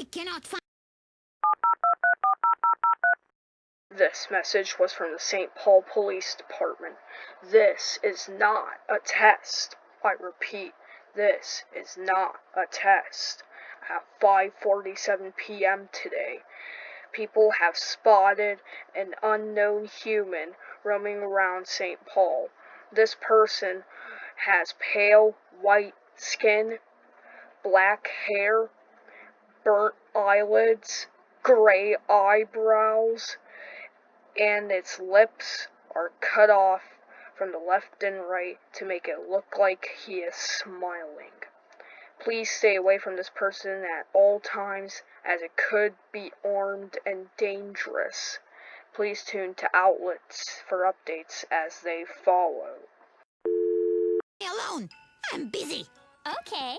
I cannot find... This message was from the St. Paul Police Department. This is not a test. I repeat, this is not a test. At 5:47 p.m. today, people have spotted an unknown human roaming around St. Paul. This person has pale white skin, black hair, burnt eyelids, gray eyebrows, and its lips are cut off from the left and right to make it look like he is smiling. Please stay away from this person at all times, as it could be armed and dangerous. Please tune to outlets for updates as they follow. Me alone. I'm busy. Okay.